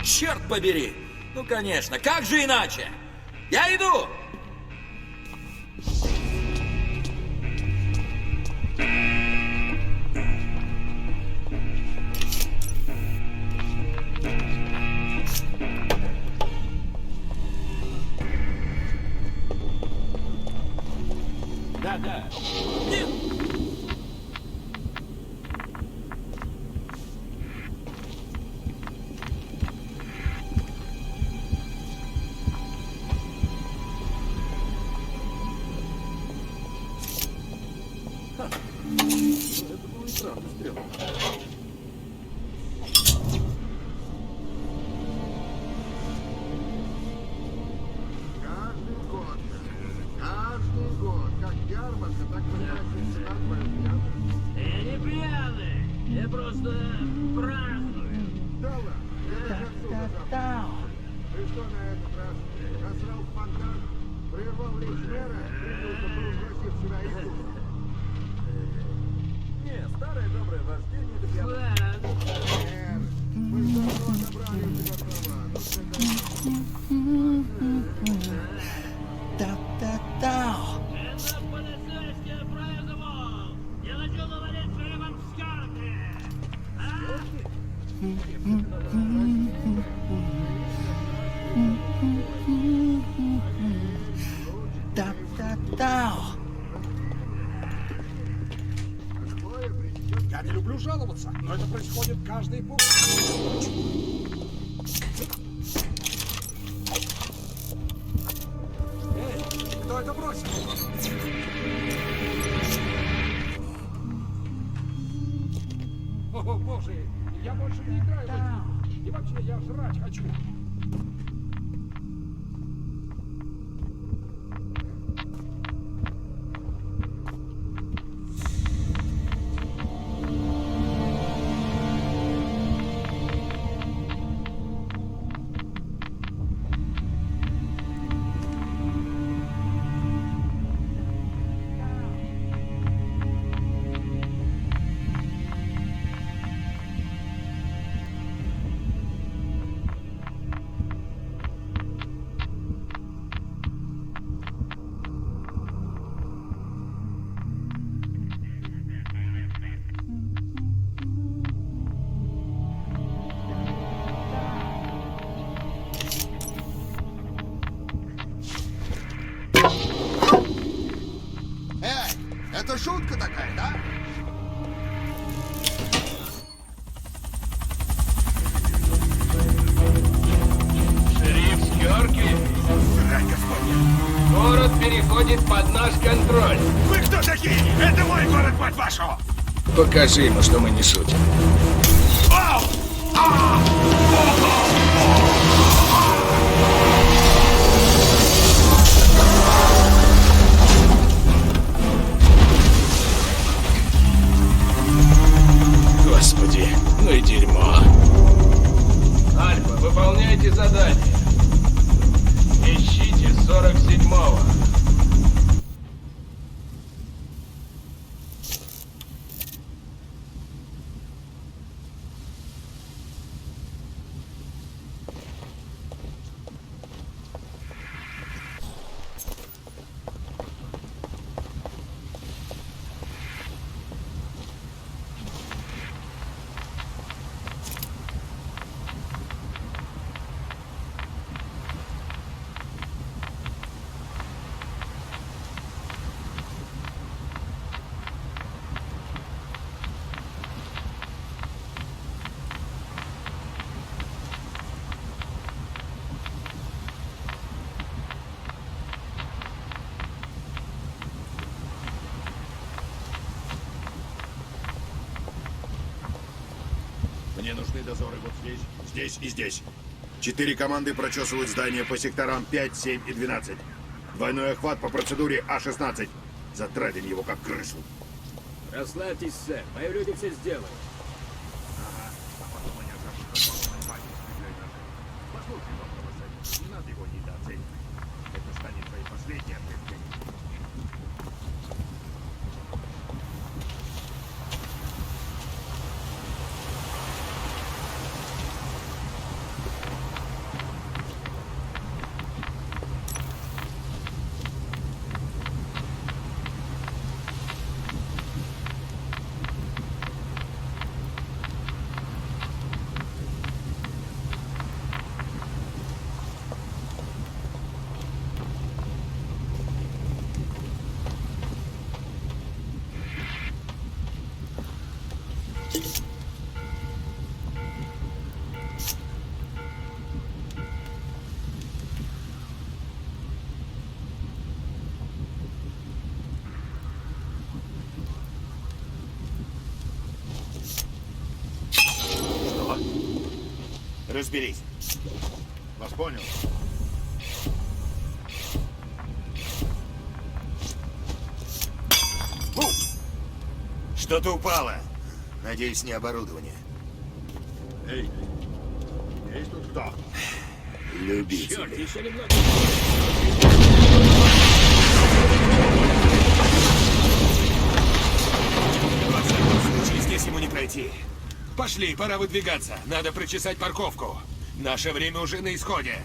Черт побери! Ну, конечно, как же иначе? Я иду! Да. Нет! Это было и правда стрёмно. Каждый год, как ярмарка, так прекрасный свадьба. Я не пьяный, я просто праздную. Да ладно, я же отсюда завтра. Ты что на этот раз? Насрал в фонтан, прервал речь мэра, придурка, пригласив сюда и тут. Не, старое доброе вождение, да прямо... Ладно. Мэр, мы же давно отобрали у тебя права. Ну, Это полицейский праздновал. Я хочу говорить с хлебом с карты. Я не люблю жаловаться, но это происходит каждый пол. Эй, кто это бросил? О, боже, я больше не играю в эти игры. И вообще, я жрать хочу. это шутка такая, да? Шериф Скёрки, Рай Господня! город переходит под наш контроль. Вы кто такие? Это мой город, мать вашу! Покажи ему, что мы не шутим. Ау! Господи, ну и дерьмо. Альфа, выполняйте задание. Ищите 47-го. Мне нужны дозоры вот здесь, здесь и здесь. 4 команды прочесывают здание по секторам 5, 7 и 12. Двойной охват по процедуре А-16. Затравим его как крысу. Расслабьтесь, сэр. Мои люди все сделают. Послушай, доктор Василий, не надо его недооценивать. Это станет твоей последней ошибкой. Разберись. Вас понял. Что-то упало. Надеюсь, не оборудование. Эй, есть тут кто? Любитель. Черт, еще немного. Во всяком случае, здесь ему не пройти. Пошли, пора выдвигаться. Надо прочесать парковку. Наше время уже на исходе.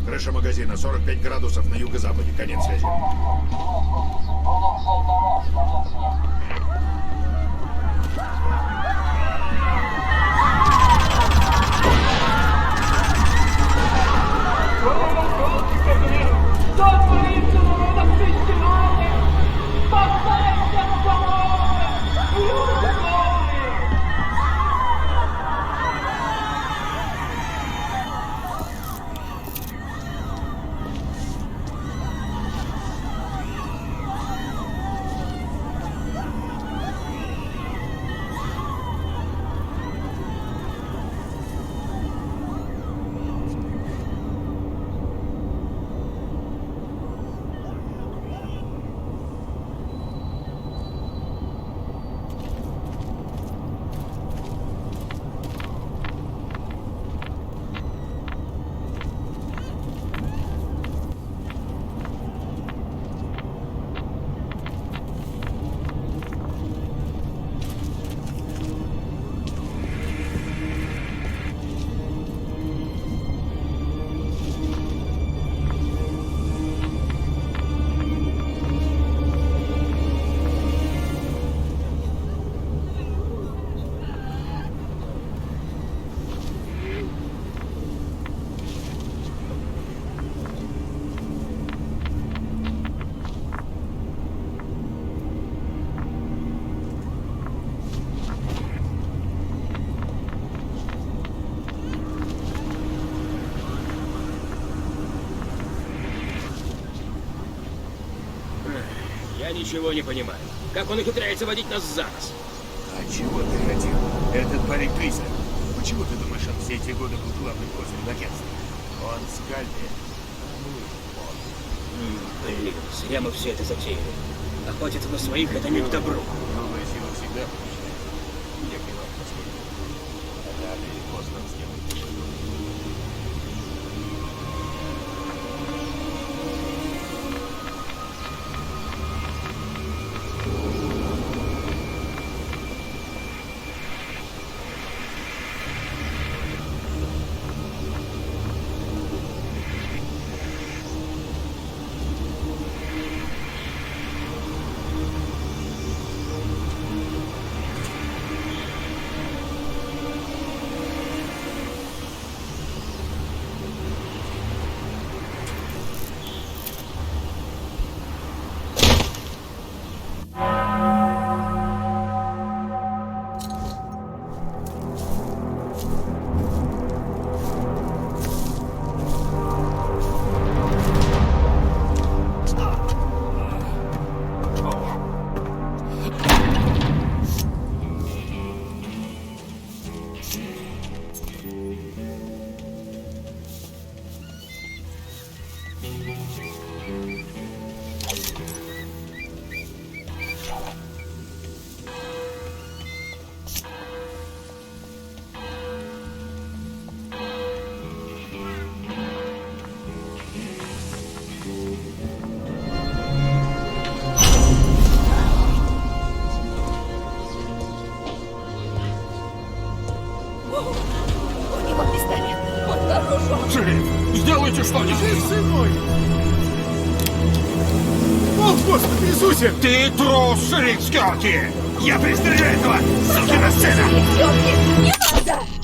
Крыша магазина, 45 градусов на юго-западе. Конец связи. Я ничего не понимаю. Как он ухитряется водить нас за нос? А чего ты хотел? Этот парень призрак. Почему ты думаешь, он все эти годы был главным козырем агентства? Он Скальди. Блин, зря мы все это затеяли. Охотиться на своих — это не к добру. Новая сила всегда побеждает. Не плевать, насколько. Рано или поздно он сделает ошибку. У него пистолет. Он вооружен. Шериф, сделайте что-нибудь! Сын мой! О, Господи Иисусе! Ты трус, шериф Скёрки! Я пристрелю этого сукина сына! Идёмте, не надо!